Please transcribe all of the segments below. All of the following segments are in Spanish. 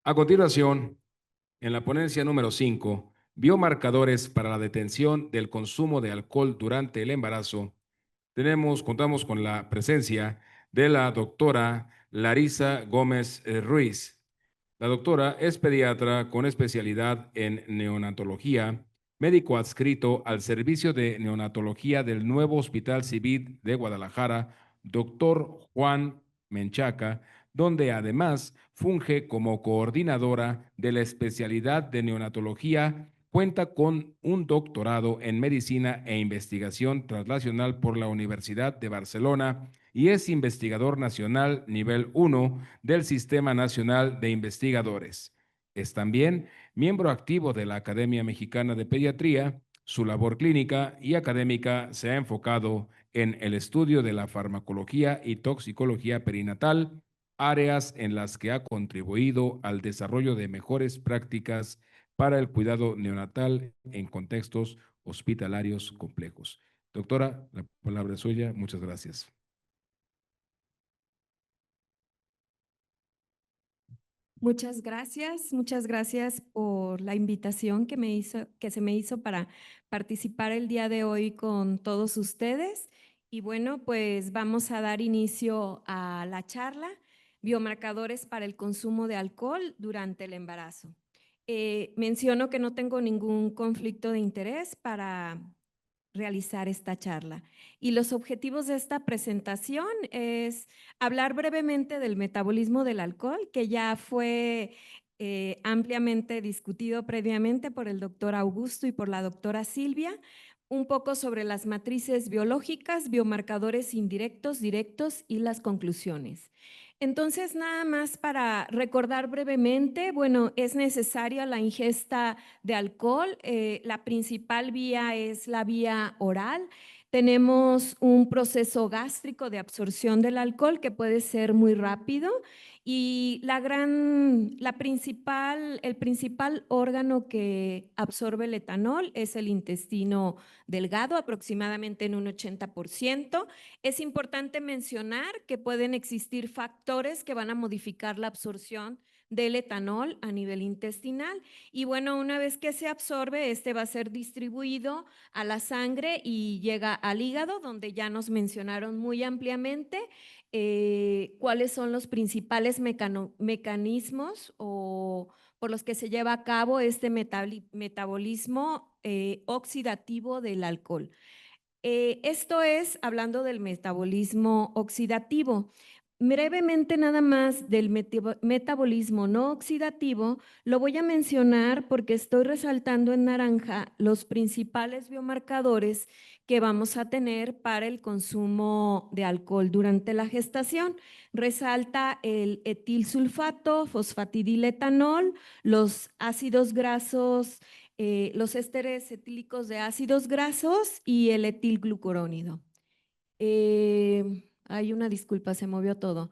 A continuación, en la ponencia número 5, biomarcadores para la detención del consumo de alcohol durante el embarazo, contamos con la presencia de la doctora Larisa Gómez Ruiz. La doctora es pediatra con especialidad en neonatología, médico adscrito al Servicio de Neonatología del nuevo Hospital Civil de Guadalajara, doctor Juan Menchaca, donde además funge como coordinadora de la especialidad de neonatología. Cuenta con un doctorado en medicina e investigación translacional por la Universidad de Barcelona y es investigador nacional nivel 1 del Sistema Nacional de Investigadores. Es también miembro activo de la Academia Mexicana de Pediatría. Su labor clínica y académica se ha enfocado en el estudio de la farmacología y toxicología perinatal, áreas en las que ha contribuido al desarrollo de mejores prácticas para el cuidado neonatal en contextos hospitalarios complejos. Doctora, la palabra es suya. Muchas gracias. Muchas gracias por la invitación que se me hizo para participar el día de hoy con todos ustedes. Y bueno, pues vamos a dar inicio a la charla, biomarcadores para el consumo de alcohol durante el embarazo. Menciono que no tengo ningún conflicto de interés para realizar esta charla. Y los objetivos de esta presentación es hablar brevemente del metabolismo del alcohol, que ya fue ampliamente discutido previamente por el doctor Augusto y por la doctora Silvia, un poco sobre las matrices biológicas, biomarcadores indirectos, directos y las conclusiones. Entonces, nada más para recordar brevemente, bueno, es necesaria la ingesta de alcohol. La principal vía es la vía oral. Tenemos un proceso gástrico de absorción del alcohol que puede ser muy rápido y el principal órgano que absorbe el etanol es el intestino delgado, aproximadamente en un 80%. Es importante mencionar que pueden existir factores que van a modificar la absorción del etanol a nivel intestinal y bueno, una vez que se absorbe, este va a ser distribuido a la sangre y llega al hígado, donde ya nos mencionaron muy ampliamente cuáles son los principales mecanismos o por los que se lleva a cabo este metabolismo oxidativo del alcohol. Esto es hablando del metabolismo oxidativo. Brevemente nada más del metabolismo no oxidativo, lo voy a mencionar porque estoy resaltando en naranja los principales biomarcadores que vamos a tener para el consumo de alcohol durante la gestación. Resalta el etilsulfato, fosfatidiletanol, los ácidos grasos, los ésteres etílicos de ácidos grasos y el etilglucurónido. Hay una disculpa, se movió todo.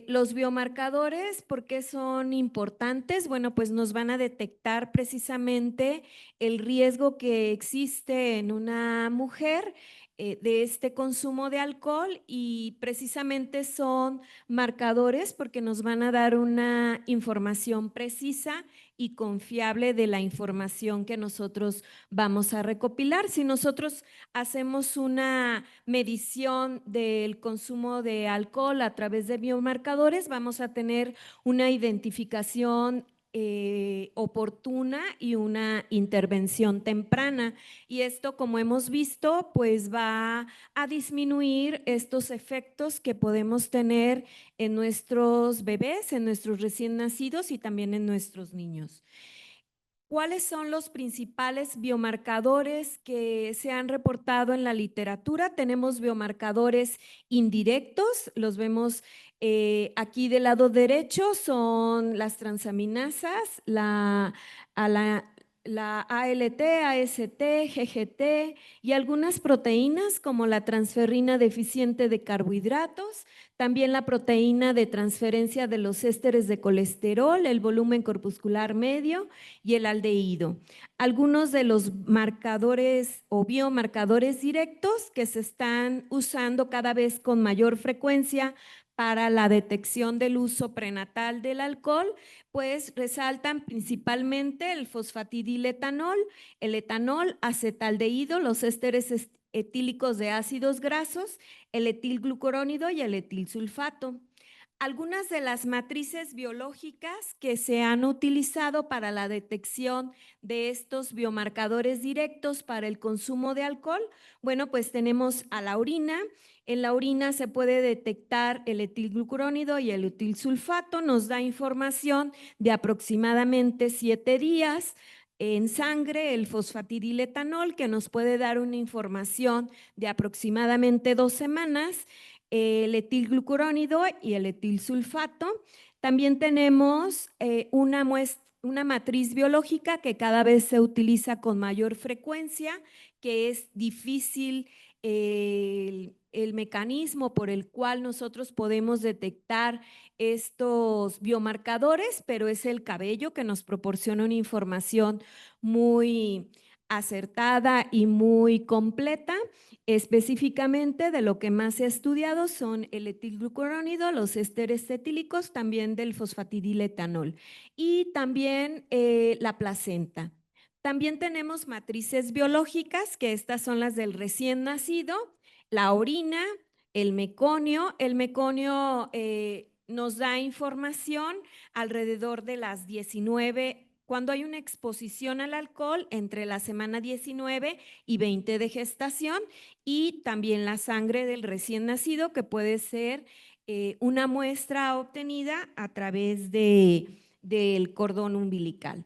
Los biomarcadores, ¿por qué son importantes? Bueno, pues nos van a detectar precisamente el riesgo que existe en una mujer de este consumo de alcohol y precisamente son marcadores porque nos van a dar una información precisa y confiable de la información que nosotros vamos a recopilar. Si nosotros hacemos una medición del consumo de alcohol a través de biomarcadores, vamos a tener una identificación oportuna y una intervención temprana. Y esto, como hemos visto, pues va a disminuir estos efectos que podemos tener en nuestros bebés, en nuestros recién nacidos y también en nuestros niños. ¿Cuáles son los principales biomarcadores que se han reportado en la literatura? Tenemos biomarcadores indirectos, los vemos aquí del lado derecho, son las transaminasas, la ALT, AST, GGT y algunas proteínas como la transferrina deficiente de carbohidratos, también la proteína de transferencia de los ésteres de colesterol, el volumen corpuscular medio y el aldehído. Algunos de los marcadores o biomarcadores directos que se están usando cada vez con mayor frecuencia para la detección del uso prenatal del alcohol, pues resaltan principalmente el fosfatidiletanol, el etanol, acetaldehído, los ésteres etílicos de ácidos grasos, el etilglucurónido y el etilsulfato. Algunas de las matrices biológicas que se han utilizado para la detección de estos biomarcadores directos para el consumo de alcohol, bueno, pues tenemos a la orina. En la orina se puede detectar el etilglucurónido y el etilsulfato, nos da información de aproximadamente 7 días. En sangre, el fosfatidiletanol, que nos puede dar una información de aproximadamente 2 semanas, el etilglucurónido y el etilsulfato. También tenemos una matriz biológica que cada vez se utiliza con mayor frecuencia, que es difícil el mecanismo por el cual nosotros podemos detectar estos biomarcadores, pero es el cabello que nos proporciona una información muy acertada y muy completa. Específicamente de lo que más se ha estudiado son el etilglucurónido, los ésteres etílicos, también del fosfatidiletanol y también la placenta. También tenemos matrices biológicas, que estas son las del recién nacido, la orina, el meconio. El meconio nos da información alrededor de las 19, cuando hay una exposición al alcohol entre la semana 19 y 20 de gestación, y también la sangre del recién nacido, que puede ser una muestra obtenida a través del cordón umbilical.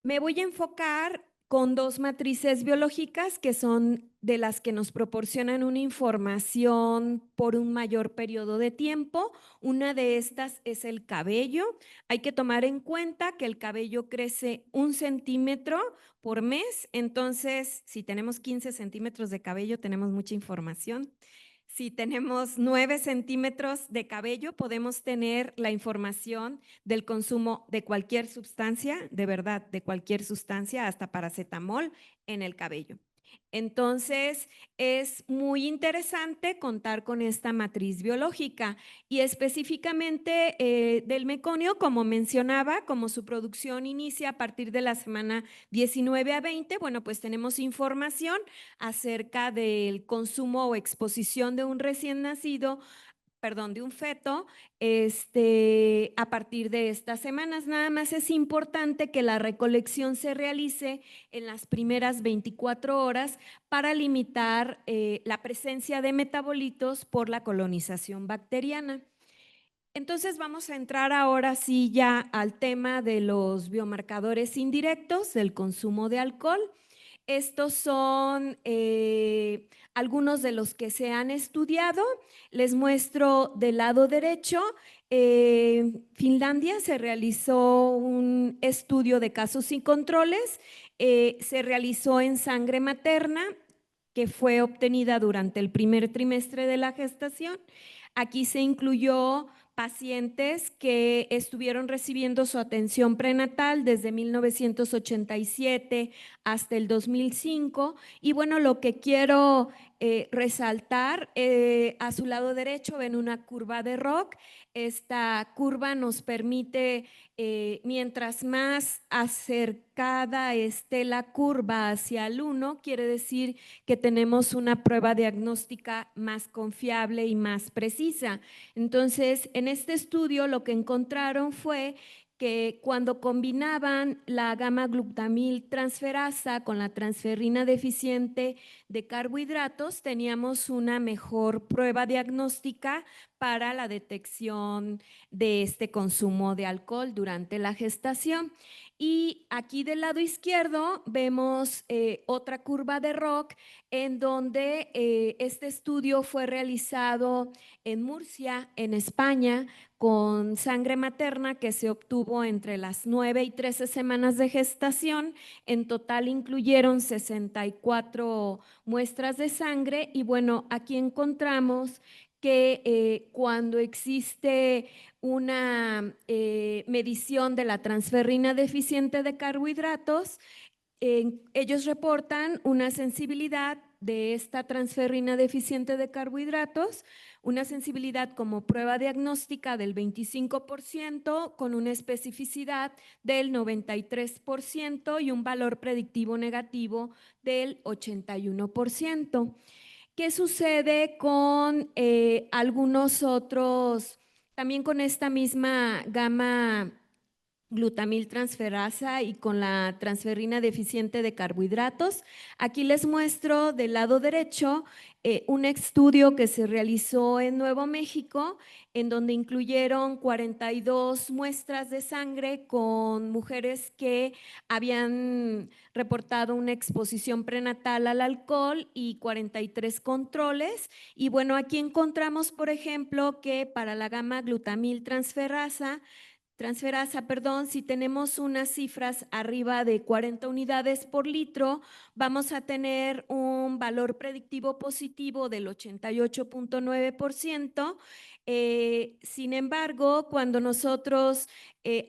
Me voy a enfocar con dos matrices biológicas que son de las que nos proporcionan una información por un mayor periodo de tiempo. Una de estas es el cabello. Hay que tomar en cuenta que el cabello crece 1 centímetro por mes, entonces si tenemos 15 centímetros de cabello tenemos mucha información. Si tenemos 9 centímetros de cabello, podemos tener la información del consumo de cualquier sustancia, de verdad, de cualquier sustancia, hasta paracetamol en el cabello. Entonces, es muy interesante contar con esta matriz biológica y específicamente del meconio, como mencionaba, como su producción inicia a partir de la semana 19 a 20, bueno, pues tenemos información acerca del consumo o exposición de un recién nacido, perdón, de un feto, a partir de estas semanas. Nada más es importante que la recolección se realice en las primeras 24 horas para limitar la presencia de metabolitos por la colonización bacteriana. Entonces vamos a entrar ahora sí ya al tema de los biomarcadores indirectos del consumo de alcohol. Estos son algunos de los que se han estudiado. Les muestro del lado derecho. Finlandia se realizó un estudio de casos y controles. Se realizó en sangre materna, que fue obtenida durante el primer trimestre de la gestación. Aquí se incluyó pacientes que estuvieron recibiendo su atención prenatal desde 1987 hasta el 2005. Y bueno, lo que quiero resaltar, a su lado derecho ven una curva de ROC. Esta curva nos permite, mientras más acercada esté la curva hacia el 1, quiere decir que tenemos una prueba diagnóstica más confiable y más precisa. Entonces, en este estudio lo que encontraron fue que cuando combinaban la gamma-glutamil transferasa con la transferrina deficiente de carbohidratos, teníamos una mejor prueba diagnóstica para la detección de este consumo de alcohol durante la gestación. Y aquí del lado izquierdo vemos otra curva de ROC en donde este estudio fue realizado en Murcia, en España, con sangre materna que se obtuvo entre las 9 y 13 semanas de gestación. En total incluyeron 64 muestras de sangre y bueno, aquí encontramos que cuando existe una medición de la transferrina deficiente de carbohidratos, ellos reportan una sensibilidad de esta transferrina deficiente de carbohidratos, una sensibilidad como prueba diagnóstica del 25% con una especificidad del 93% y un valor predictivo negativo del 81%. ¿Qué sucede con algunos otros, también con esta misma gama glutamiltransferasa y con la transferrina deficiente de carbohidratos? Aquí les muestro del lado derecho un estudio que se realizó en Nuevo México, en donde incluyeron 42 muestras de sangre con mujeres que habían reportado una exposición prenatal al alcohol y 43 controles. Y bueno, aquí encontramos, por ejemplo, que para la gama transferasa, perdón, si tenemos unas cifras arriba de 40 unidades por litro, vamos a tener un valor predictivo positivo del 88.9%. Sin embargo, cuando nosotros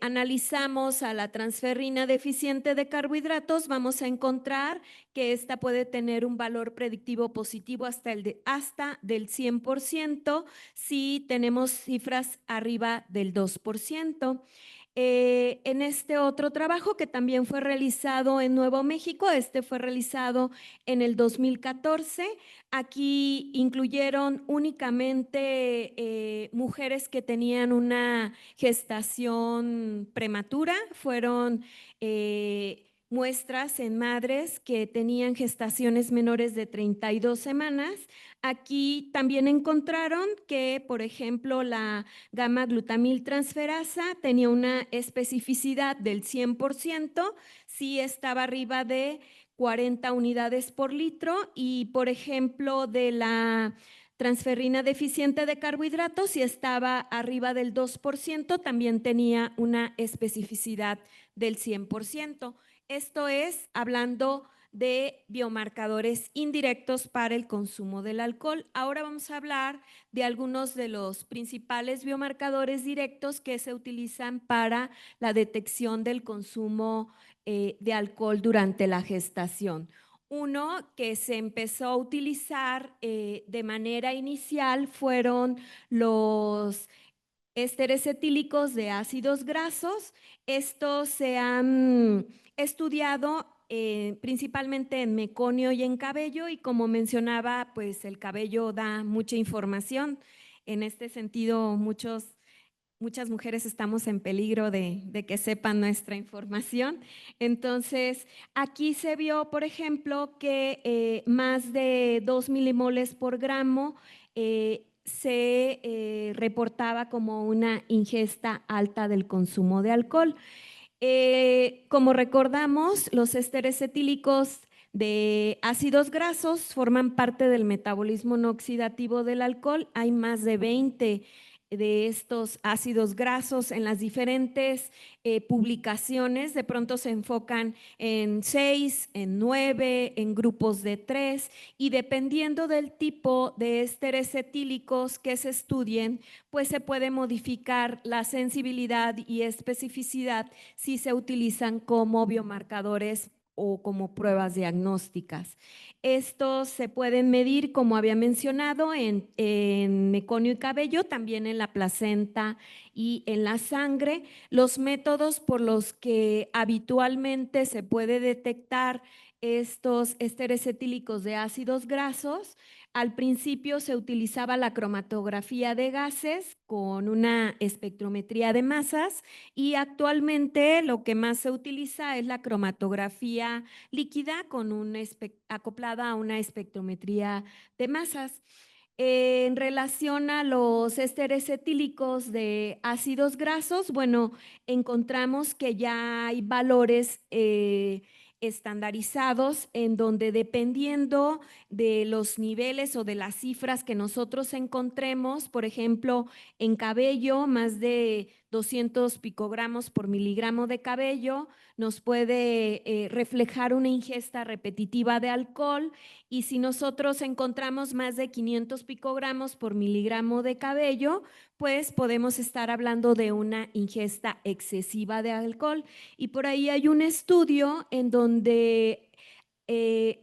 analizamos a la transferrina deficiente de carbohidratos, vamos a encontrar que esta puede tener un valor predictivo positivo hasta del 100% si tenemos cifras arriba del 2%. En este otro trabajo que también fue realizado en Nuevo México, este fue realizado en el 2014, aquí incluyeron únicamente mujeres que tenían una gestación prematura, fueron muestras en madres que tenían gestaciones menores de 32 semanas. Aquí también encontraron que, por ejemplo, la gamma glutamiltransferasa tenía una especificidad del 100%, si estaba arriba de 40 unidades por litro, y por ejemplo de la transferrina deficiente de carbohidratos, si estaba arriba del 2%, también tenía una especificidad del 100%. Esto es hablando de biomarcadores indirectos para el consumo del alcohol. Ahora vamos a hablar de algunos de los principales biomarcadores directos que se utilizan para la detección del consumo de alcohol durante la gestación. Uno que se empezó a utilizar de manera inicial fueron los ésteres etílicos de ácidos grasos. Estos se han estudiado principalmente en meconio y en cabello, y como mencionaba, pues el cabello da mucha información. En este sentido, muchas mujeres estamos en peligro de que sepan nuestra información. Entonces, aquí se vio, por ejemplo, que más de 2 milimoles por gramo se reportaba como una ingesta alta del consumo de alcohol. Como recordamos, los ésteres etílicos de ácidos grasos forman parte del metabolismo no oxidativo del alcohol. Hay más de 20 de estos ácidos grasos en las diferentes publicaciones. De pronto se enfocan en 6, en 9, en grupos de 3, y dependiendo del tipo de ésteres etílicos que se estudien, pues se puede modificar la sensibilidad y especificidad si se utilizan como biomarcadores o como pruebas diagnósticas. Estos se pueden medir, como había mencionado, en meconio y cabello, también en la placenta y en la sangre. Los métodos por los que habitualmente se puede detectar estos ésteres etílicos de ácidos grasos: al principio se utilizaba la cromatografía de gases con una espectrometría de masas, y actualmente lo que más se utiliza es la cromatografía líquida acoplada a una espectrometría de masas. En relación a los ésteres etílicos de ácidos grasos, bueno, encontramos que ya hay valores estandarizados en donde, dependiendo de los niveles o de las cifras que nosotros encontremos, por ejemplo, en cabello, más de 200 picogramos por miligramo de cabello nos puede reflejar una ingesta repetitiva de alcohol, y si nosotros encontramos más de 500 picogramos por miligramo de cabello, pues podemos estar hablando de una ingesta excesiva de alcohol. Y por ahí hay un estudio en donde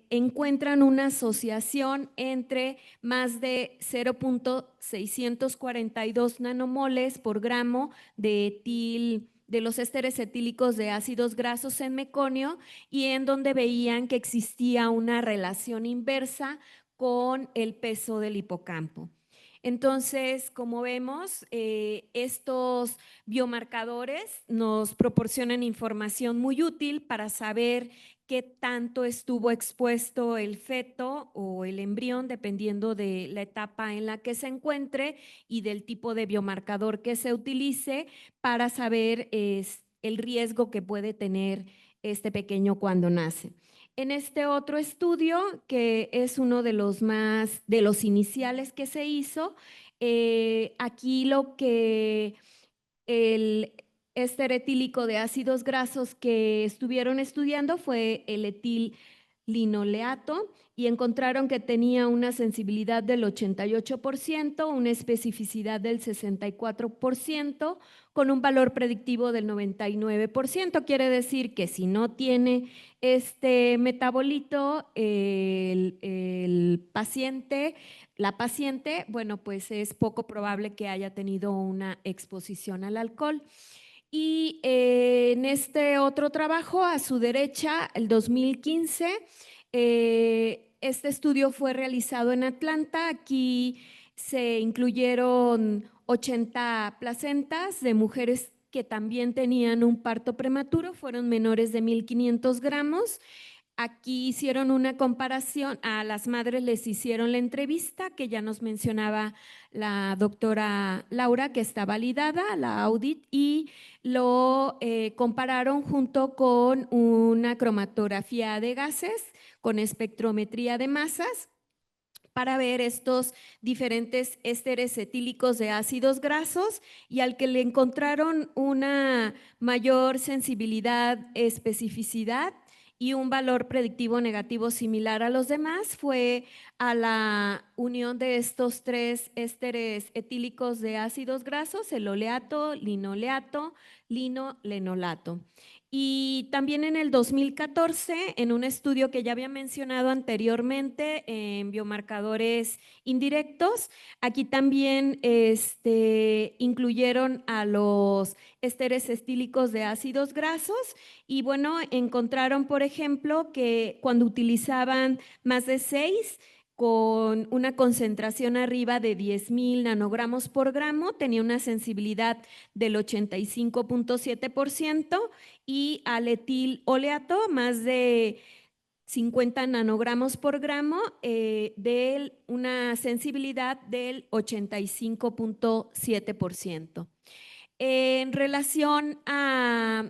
encuentran una asociación entre más de 0,642 nanomoles por gramo de los ésteres etílicos de ácidos grasos en meconio, y en donde veían que existía una relación inversa con el peso del hipocampo. Entonces, como vemos, estos biomarcadores nos proporcionan información muy útil para saber qué tanto estuvo expuesto el feto o el embrión, dependiendo de la etapa en la que se encuentre y del tipo de biomarcador que se utilice, para saber el riesgo que puede tener este pequeño cuando nace. En este otro estudio, que es uno de los iniciales que se hizo, aquí lo que el éster etílico de ácidos grasos que estuvieron estudiando fue el etil-linoleato, y encontraron que tenía una sensibilidad del 88%, una especificidad del 64%, con un valor predictivo del 99%. Quiere decir que si no tiene este metabolito, el paciente, la paciente, bueno, pues es poco probable que haya tenido una exposición al alcohol. Y en este otro trabajo, a su derecha, el 2015, este estudio fue realizado en Atlanta. Aquí se incluyeron 80 placentas de mujeres que también tenían un parto prematuro, fueron menores de 1,500 gramos. Aquí hicieron una comparación, a las madres les hicieron la entrevista que ya nos mencionaba la doctora Laura, que está validada, la audit, y lo compararon junto con una cromatografía de gases con espectrometría de masas para ver estos diferentes ésteres etílicos de ácidos grasos, y al que le encontraron una mayor sensibilidad, especificidad y un valor predictivo negativo similar a los demás fue a la unión de estos tres ésteres etílicos de ácidos grasos, el oleato, linoleato, lino-lenolato. Y también en el 2014, en un estudio que ya había mencionado anteriormente en biomarcadores indirectos, aquí también incluyeron a los ésteres estílicos de ácidos grasos, y bueno, encontraron, por ejemplo, que cuando utilizaban más de 6 con una concentración arriba de 10,000 nanogramos por gramo, tenía una sensibilidad del 85,7%, y al etil oleato más de 50 nanogramos por gramo, de una sensibilidad del 85,7%. En relación a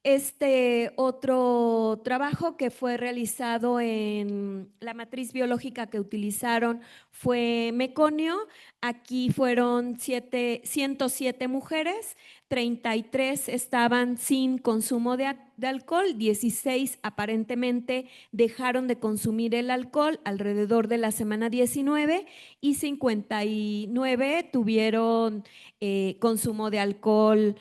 este otro trabajo que fue realizado en la matriz biológica que utilizaron fue meconio. Aquí fueron 107 mujeres, 33 estaban sin consumo de alcohol, 16 aparentemente dejaron de consumir el alcohol alrededor de la semana 19, y 59 tuvieron consumo de alcohol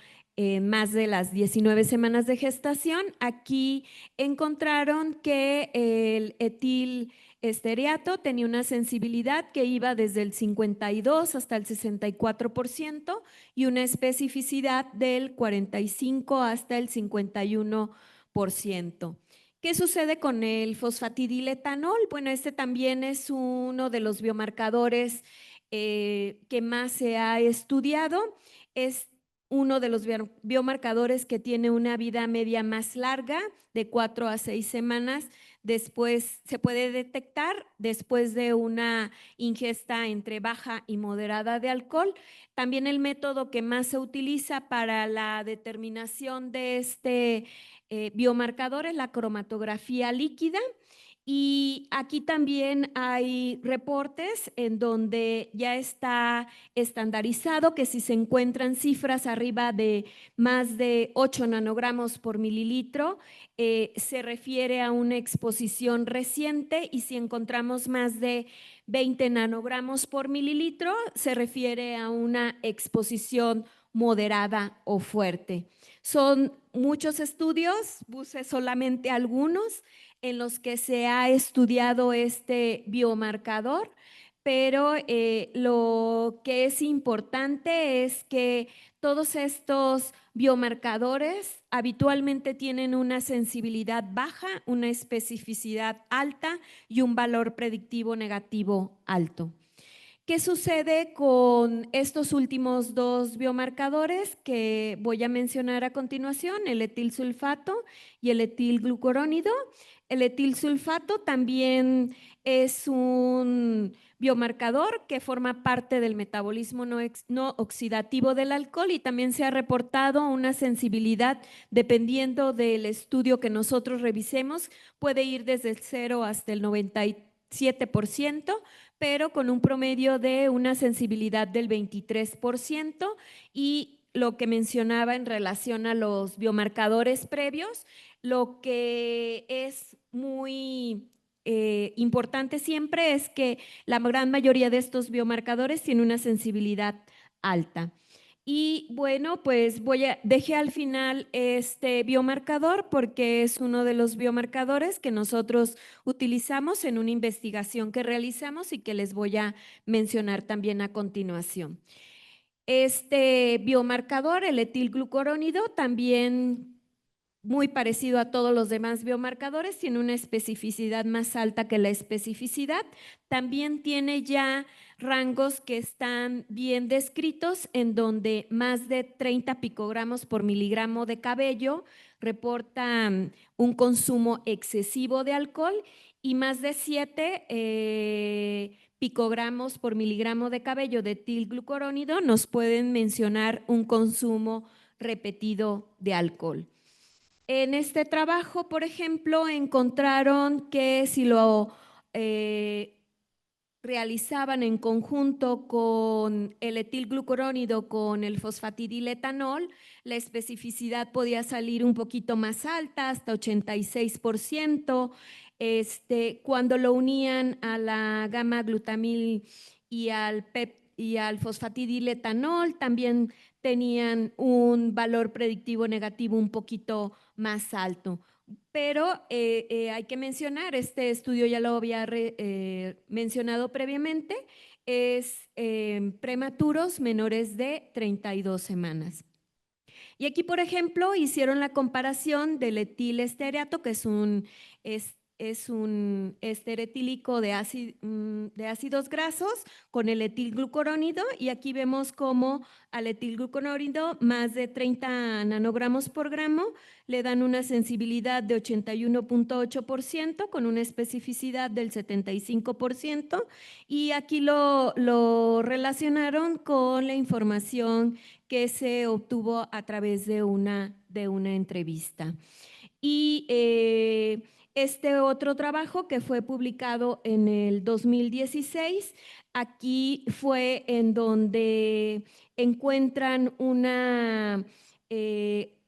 más de las 19 semanas de gestación. Aquí encontraron que el etilesteariato tenía una sensibilidad que iba desde el 52 hasta el 64%, y una especificidad del 45 hasta el 51%. ¿Qué sucede con el fosfatidiletanol? Bueno, este también es uno de los biomarcadores que más se ha estudiado. Es uno de los biomarcadores que tiene una vida media más larga, de 4 a 6 semanas. Después se puede detectar después de una ingesta entre baja y moderada de alcohol. También el método que más se utiliza para la determinación de este biomarcador es la cromatografía líquida. Y aquí también hay reportes en donde ya está estandarizado que si se encuentran cifras arriba de más de 8 nanogramos por mililitro, se refiere a una exposición reciente, y si encontramos más de 20 nanogramos por mililitro, se refiere a una exposición moderada o fuerte. Son muchos estudios, puse solamente algunos en los que se ha estudiado este biomarcador, pero lo que es importante es que todos estos biomarcadores habitualmente tienen una sensibilidad baja, una especificidad alta y un valor predictivo negativo alto. ¿Qué sucede con estos últimos dos biomarcadores que voy a mencionar a continuación, el etilsulfato y el etilglucurónido? El etilsulfato también es un biomarcador que forma parte del metabolismo no oxidativo del alcohol y también se ha reportado una sensibilidad, dependiendo del estudio que nosotros revisemos, puede ir desde el 0 hasta el 97%, pero con un promedio de una sensibilidad del 23%, y lo que mencionaba en relación a los biomarcadores previos, lo que es muy importante siempre es que la gran mayoría de estos biomarcadores tiene una sensibilidad alta. Y bueno, pues dejé al final este biomarcador porque es uno de los biomarcadores que nosotros utilizamos en una investigación que realizamos y que les voy a mencionar también a continuación. Este biomarcador, el etilglucurónido, también muy parecido a todos los demás biomarcadores, tiene una especificidad más alta que la especificidad. También tiene ya rangos que están bien descritos, en donde más de 30 picogramos por miligramo de cabello reportan un consumo excesivo de alcohol, y más de 7 picogramos por miligramo de cabello de etilglucurónido nos pueden mencionar un consumo repetido de alcohol. En este trabajo, por ejemplo, encontraron que si lo realizaban en conjunto con el etilglucurónido, con el fosfatidiletanol, la especificidad podía salir un poquito más alta, hasta 86%. Cuando lo unían a la gamma-glutamil y al fosfatidiletanol, también tenían un valor predictivo negativo un poquito más alto. Pero hay que mencionar, este estudio ya lo había mencionado previamente, es prematuros menores de 32 semanas. Y aquí, por ejemplo, hicieron la comparación del etilestearato, que es un éster etílico de ácidos grasos, con el etilglucurónido, y aquí vemos cómo al etilglucurónido más de 30 nanogramos por gramo le dan una sensibilidad de 81.8% con una especificidad del 75%, y aquí lo relacionaron con la información que se obtuvo a través de una entrevista. Y este otro trabajo que fue publicado en el 2016, aquí fue en donde encuentran una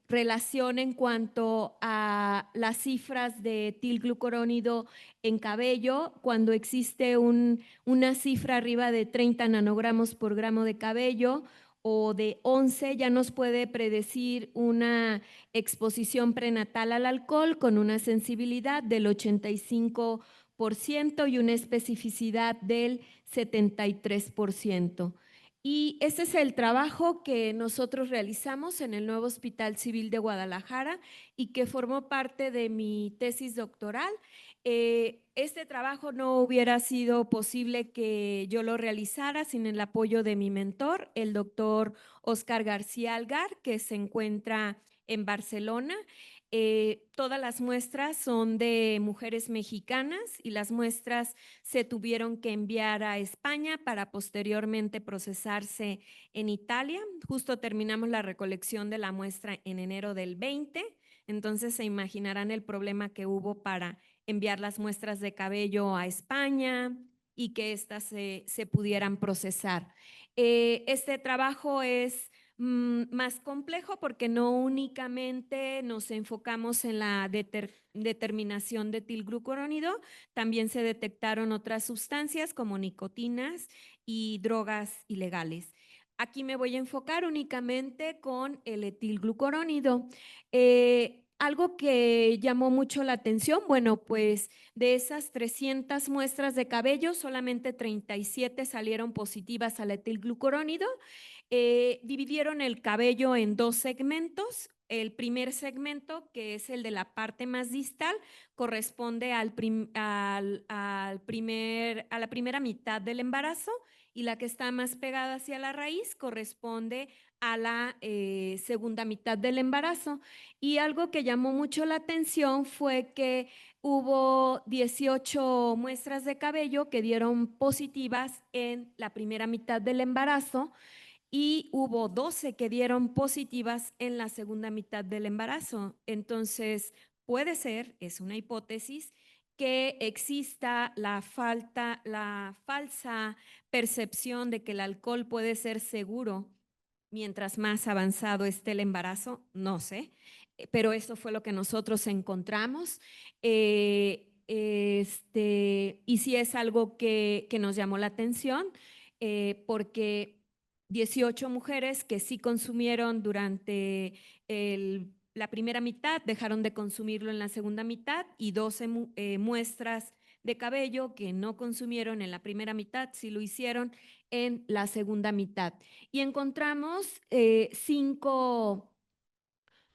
relación en cuanto a las cifras de etilglucurónido en cabello. Cuando existe una cifra arriba de 30 nanogramos por gramo de cabello o de 11, ya nos puede predecir una exposición prenatal al alcohol con una sensibilidad del 85% y una especificidad del 73%. Y ese es el trabajo que nosotros realizamos en el nuevo Hospital Civil de Guadalajara y que formó parte de mi tesis doctoral. Este trabajo no hubiera sido posible que yo lo realizara sin el apoyo de mi mentor, el doctor Oscar García Algar, que se encuentra en Barcelona. Todas las muestras son de mujeres mexicanas y las muestras se tuvieron que enviar a España para posteriormente procesarse en Italia. Justo terminamos la recolección de la muestra en enero del 20, entonces se imaginarán el problema que hubo para enviar las muestras de cabello a España y que éstas se pudieran procesar. Este trabajo es más complejo porque no únicamente nos enfocamos en la determinación de etilglucurónido, también se detectaron otras sustancias como nicotinas y drogas ilegales. Aquí me voy a enfocar únicamente con el etilglucurónido. Algo que llamó mucho la atención, bueno, pues de esas 300 muestras de cabello, solamente 37 salieron positivas al etilglucurónido. Dividieron el cabello en dos segmentos. El primer segmento, que es el de la parte más distal, corresponde a la primera mitad del embarazo, y la que está más pegada hacia la raíz corresponde a la segunda mitad del embarazo. Y algo que llamó mucho la atención fue que hubo 18 muestras de cabello que dieron positivas en la primera mitad del embarazo y hubo 12 que dieron positivas en la segunda mitad del embarazo. Entonces, puede ser, es una hipótesis, que exista la falsa percepción de que el alcohol puede ser seguro mientras más avanzado esté el embarazo, no sé, pero eso fue lo que nosotros encontramos. Y sí es algo que nos llamó la atención, porque 18 mujeres que sí consumieron durante la primera mitad, dejaron de consumirlo en la segunda mitad, y 12 muestras de cabello que no consumieron en la primera mitad, sí lo hicieron en la segunda mitad. Y encontramos 5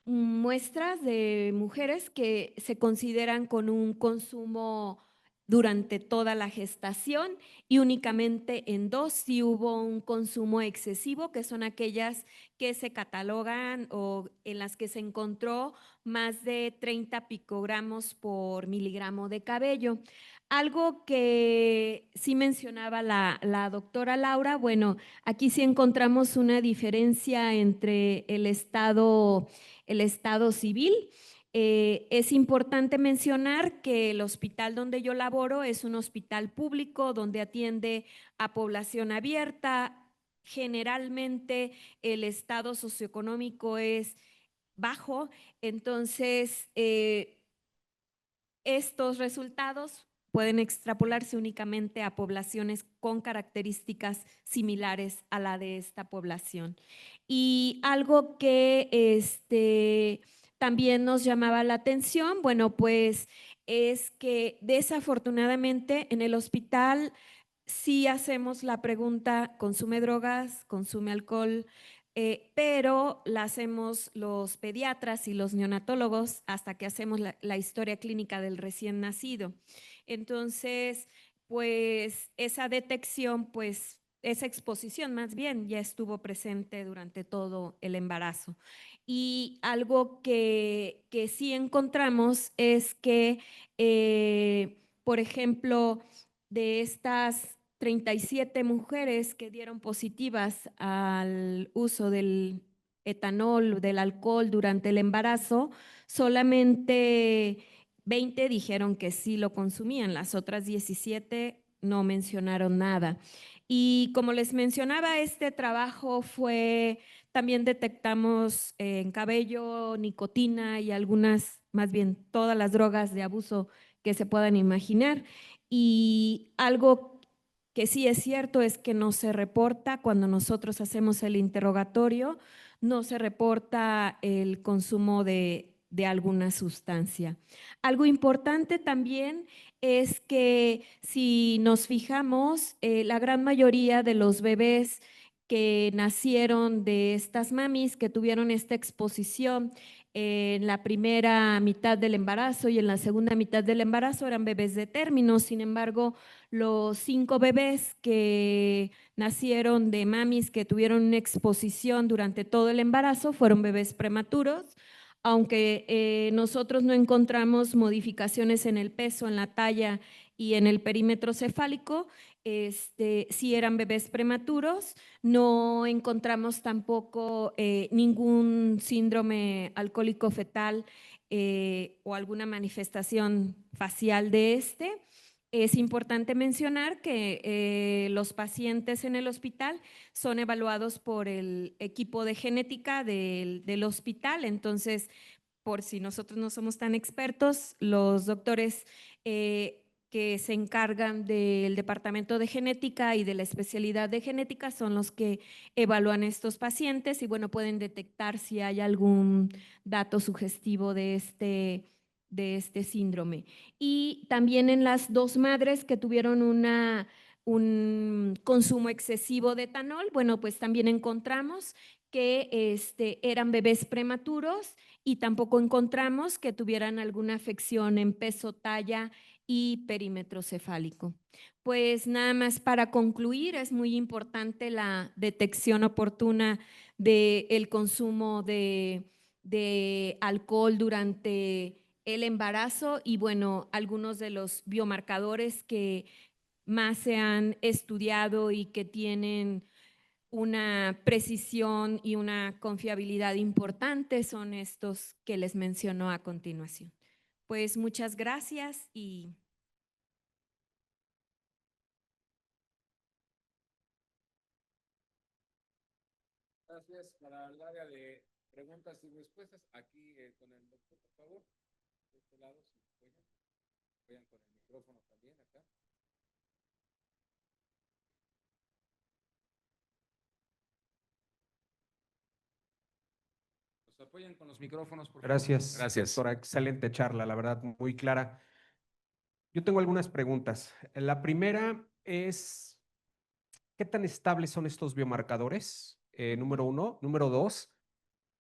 muestras de mujeres que se consideran con un consumo durante toda la gestación, y únicamente en 2 sí hubo un consumo excesivo, que son aquellas que se catalogan o en las que se encontró más de 30 picogramos por miligramo de cabello. Algo que sí mencionaba la doctora Laura, bueno, aquí sí encontramos una diferencia entre el estado civil. Es importante mencionar que el hospital donde yo laboro es un hospital público donde atiende a población abierta. Generalmente el estado socioeconómico es bajo, entonces estos resultados pueden extrapolarse únicamente a poblaciones con características similares a la de esta población. Y algo que también nos llamaba la atención, bueno, pues es que desafortunadamente en el hospital sí hacemos la pregunta: ¿consume drogas? ¿Consume alcohol? Pero la hacemos los pediatras y los neonatólogos hasta que hacemos la historia clínica del recién nacido. Entonces, pues esa detección, pues esa exposición más bien ya estuvo presente durante todo el embarazo. Y algo que sí encontramos es que, por ejemplo, de estas 37 mujeres que dieron positivas al uso del etanol, del alcohol durante el embarazo, solamente 20 dijeron que sí lo consumían, las otras 17 no mencionaron nada. Y como les mencionaba, este trabajo también detectamos en cabello, nicotina y algunas, más bien todas las drogas de abuso que se puedan imaginar. Y algo que sí es cierto es que no se reporta cuando nosotros hacemos el interrogatorio, no se reporta el consumo de alguna sustancia. Algo importante también es que si nos fijamos, la gran mayoría de los bebés que nacieron de estas mamis que tuvieron esta exposición en la primera mitad del embarazo y en la segunda mitad del embarazo eran bebés de término. Sin embargo, los 5 bebés que nacieron de mamis que tuvieron una exposición durante todo el embarazo fueron bebés prematuros. Aunque nosotros no encontramos modificaciones en el peso, en la talla y en el perímetro cefálico, sí eran bebés prematuros. No encontramos tampoco ningún síndrome alcohólico fetal o alguna manifestación facial de este. Es importante mencionar que los pacientes en el hospital son evaluados por el equipo de genética del hospital. Entonces, por si nosotros no somos tan expertos, los doctores que se encargan del departamento de genética y de la especialidad de genética son los que evalúan estos pacientes y bueno, pueden detectar si hay algún dato sugestivo de este síndrome. Y también en las dos madres que tuvieron un consumo excesivo de etanol, bueno, pues también encontramos que eran bebés prematuros y tampoco encontramos que tuvieran alguna afección en peso, talla y perímetro cefálico. Pues nada más para concluir, es muy importante la detección oportuna del consumo de alcohol durante el embarazo y bueno, algunos de los biomarcadores que más se han estudiado y que tienen una precisión y una confiabilidad importante son estos que les menciono a continuación. Pues muchas gracias y Gracias. Para el área de preguntas y respuestas, aquí con el doctor, por favor. De este lado, si pueden, vayan con el micrófono también acá. Nos apoyan con los micrófonos, por favor. Gracias, Gracias. doctora. Excelente charla, la verdad, muy clara. Yo tengo algunas preguntas. La primera es, ¿qué tan estables son estos biomarcadores? Número uno. Número dos,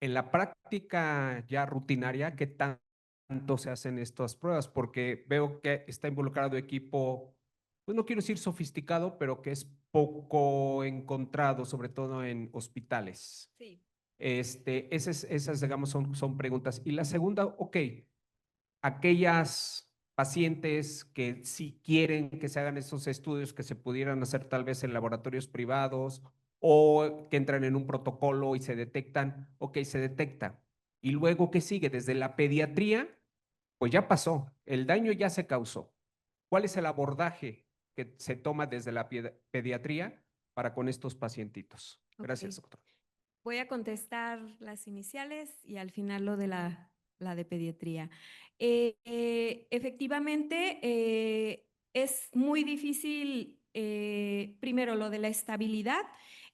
en la práctica ya rutinaria, ¿qué tanto se hacen estas pruebas? Porque veo que está involucrado equipo, pues no quiero decir sofisticado, pero que es poco encontrado, sobre todo en hospitales. sí. Esas, digamos, son preguntas. Y la segunda, ok, aquellas pacientes que sí quieren que se hagan esos estudios que se pudieran hacer tal vez en laboratorios privados o que entran en un protocolo y se detectan, ok, se detecta. Y luego, ¿qué sigue? Desde la pediatría, pues ya pasó, el daño ya se causó. ¿Cuál es el abordaje que se toma desde la pediatría para con estos pacientitos? Gracias, Ok. doctor. Voy a contestar las iniciales y al final lo de la de pediatría. Efectivamente, es muy difícil, primero, lo de la estabilidad.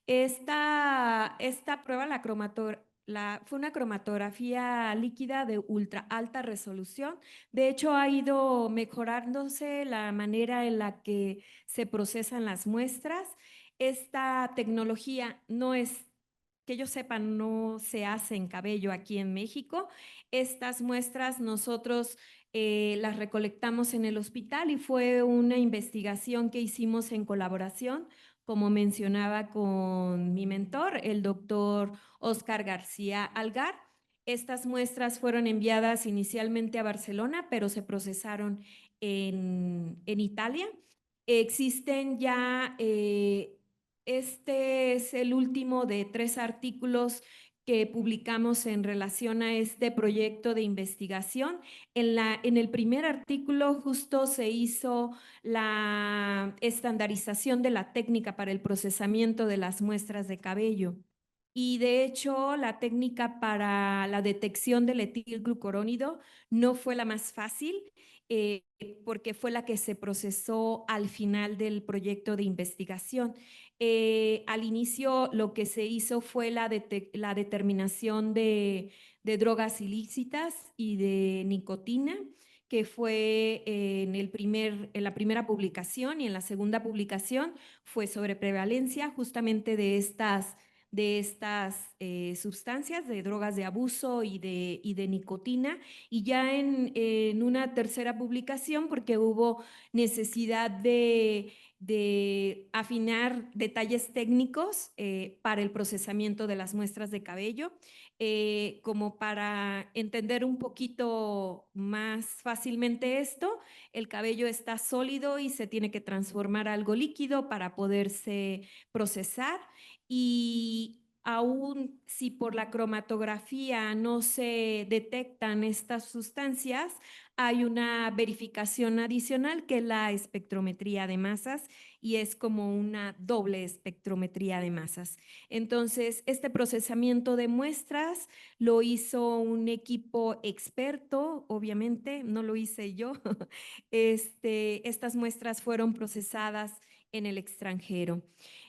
Esta prueba, fue una cromatografía líquida de ultra alta resolución. De hecho, ha ido mejorándose la manera en la que se procesan las muestras. Esta tecnología no es que yo sepa, no se hace en cabello aquí en México. Estas muestras nosotros las recolectamos en el hospital y fue una investigación que hicimos en colaboración, como mencionaba con mi mentor, el doctor Oscar García Algar. Estas muestras fueron enviadas inicialmente a Barcelona, pero se procesaron en Italia. Existen ya este es el último de 3 artículos que publicamos en relación a este proyecto de investigación. En el primer artículo justo se hizo la estandarización de la técnica para el procesamiento de las muestras de cabello. Y de hecho, la técnica para la detección del etilglucurónido no fue la más fácil, eh, porque fue la que se procesó al final del proyecto de investigación. Al inicio lo que se hizo fue la determinación de drogas ilícitas y de nicotina, que fue en la primera publicación, y en la segunda publicación fue sobre prevalencia justamente de estas sustancias, de drogas de abuso y de nicotina. Y ya en una tercera publicación, porque hubo necesidad de afinar detalles técnicos para el procesamiento de las muestras de cabello, como para entender un poquito más fácilmente esto. El cabello está sólido y se tiene que transformar a algo líquido para poderse procesar. Y aún si por la cromatografía no se detectan estas sustancias, hay una verificación adicional que es la espectrometría de masas y es como una doble espectrometría de masas. Entonces, este procesamiento de muestras lo hizo un equipo experto, obviamente, no lo hice yo. Estas muestras fueron procesadas en el extranjero.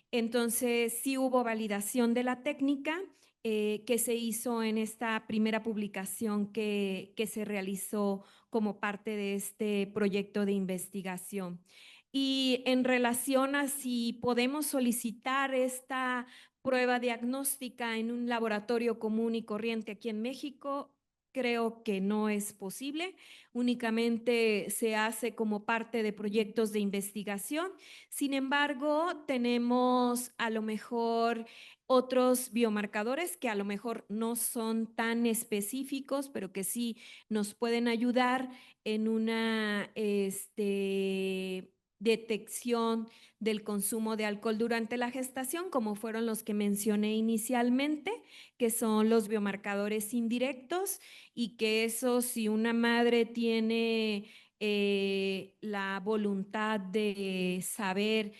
Entonces, sí hubo validación de la técnica que se hizo en esta primera publicación que se realizó como parte de este proyecto de investigación. Y en relación a si podemos solicitar esta prueba diagnóstica en un laboratorio común y corriente aquí en México, creo que no es posible. Únicamente se hace como parte de proyectos de investigación. Sin embargo, tenemos a lo mejor otros biomarcadores que a lo mejor no son tan específicos, pero que sí nos pueden ayudar en una detección del consumo de alcohol durante la gestación, como fueron los que mencioné inicialmente, que son los biomarcadores indirectos y que eso, si una madre tiene la voluntad de saber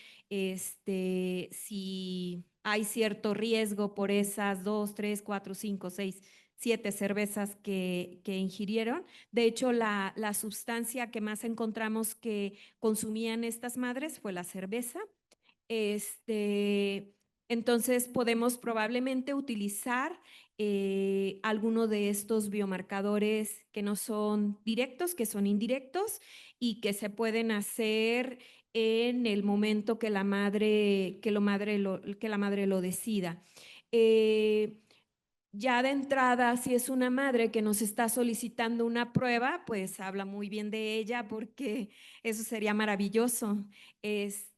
si hay cierto riesgo por esas 2, 3, 4, 5, 6, 7 cervezas que ingirieron. De hecho, la sustancia que más encontramos que consumían estas madres fue la cerveza. Entonces, podemos probablemente utilizar alguno de estos biomarcadores que no son directos, que son indirectos y que se pueden hacer en el momento que la madre, que la madre lo decida. Ya de entrada, si es una madre que nos está solicitando una prueba, pues habla muy bien de ella porque eso sería maravilloso. Es,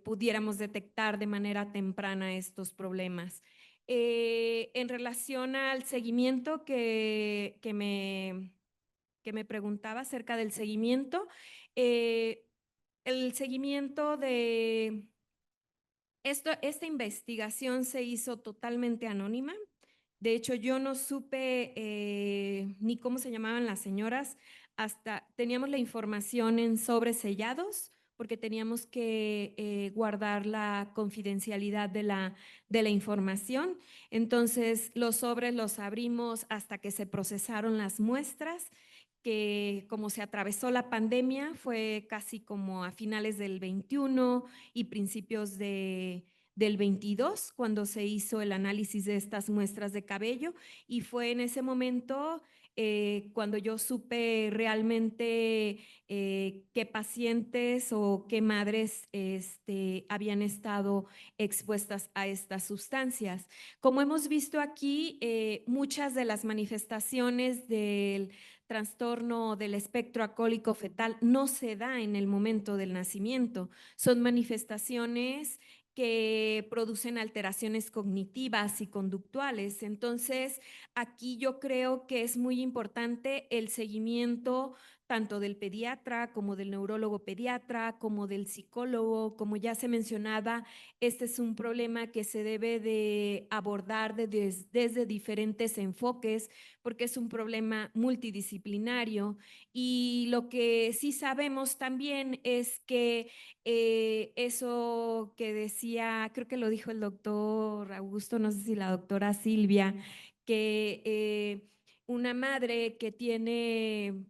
pudiéramos detectar de manera temprana estos problemas. En relación al seguimiento que me preguntaba acerca del seguimiento, eh, el seguimiento de esta investigación se hizo totalmente anónima. De hecho, yo no supe ni cómo se llamaban las señoras, hasta teníamos la información en sobres sellados, porque teníamos que guardar la confidencialidad de la información. Entonces, los sobres los abrimos hasta que se procesaron las muestras, que como se atravesó la pandemia, fue casi como a finales del 21 y principios del 22 cuando se hizo el análisis de estas muestras de cabello y fue en ese momento cuando yo supe realmente qué pacientes o qué madres habían estado expuestas a estas sustancias. Como hemos visto aquí, muchas de las manifestaciones del trastorno del espectro alcohólico fetal no se da en el momento del nacimiento, son manifestaciones que producen alteraciones cognitivas y conductuales. Entonces, aquí yo creo que es muy importante el seguimiento tanto del pediatra como del neurólogo pediatra, como del psicólogo, como ya se mencionaba, este es un problema que se debe de abordar desde diferentes enfoques, porque es un problema multidisciplinario. Y lo que sí sabemos también es que eso que decía, creo que lo dijo el doctor Augusto, no sé si la doctora Silvia, que una madre que tiene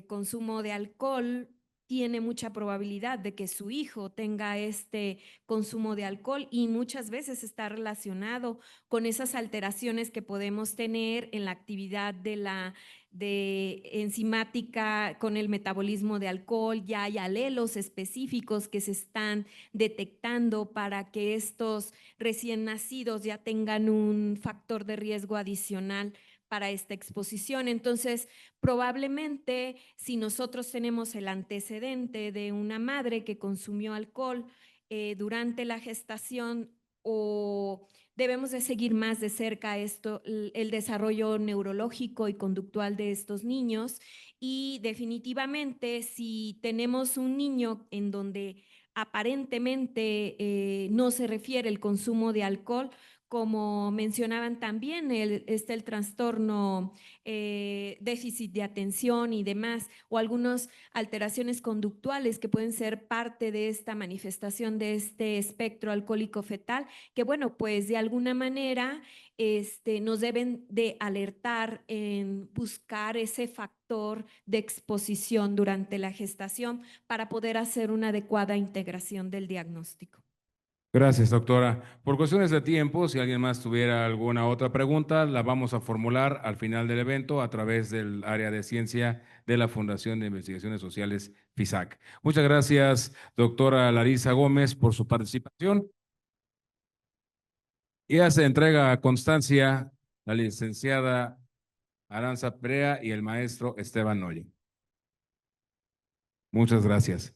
consumo de alcohol tiene mucha probabilidad de que su hijo tenga este consumo de alcohol y muchas veces está relacionado con esas alteraciones que podemos tener en la actividad de enzimática con el metabolismo de alcohol. Ya hay alelos específicos que se están detectando para que estos recién nacidos ya tengan un factor de riesgo adicional para esta exposición. Entonces, probablemente si nosotros tenemos el antecedente de una madre que consumió alcohol durante la gestación o debemos de seguir más de cerca esto, el desarrollo neurológico y conductual de estos niños y definitivamente si tenemos un niño en donde aparentemente no se refiere el consumo de alcohol, como mencionaban también, el trastorno déficit de atención y demás, o algunas alteraciones conductuales que pueden ser parte de esta manifestación de este espectro alcohólico fetal, que bueno, pues de alguna manera nos deben de alertar en buscar ese factor de exposición durante la gestación para poder hacer una adecuada integración del diagnóstico. Gracias, doctora. Por cuestiones de tiempo, si alguien más tuviera alguna otra pregunta, la vamos a formular al final del evento a través del área de ciencia de la Fundación de Investigaciones Sociales, FISAC. Muchas gracias, doctora Larisa Gómez, por su participación. Y ya se entrega a constancia la licenciada Aranza Perea y el maestro Esteban Noye. Muchas gracias.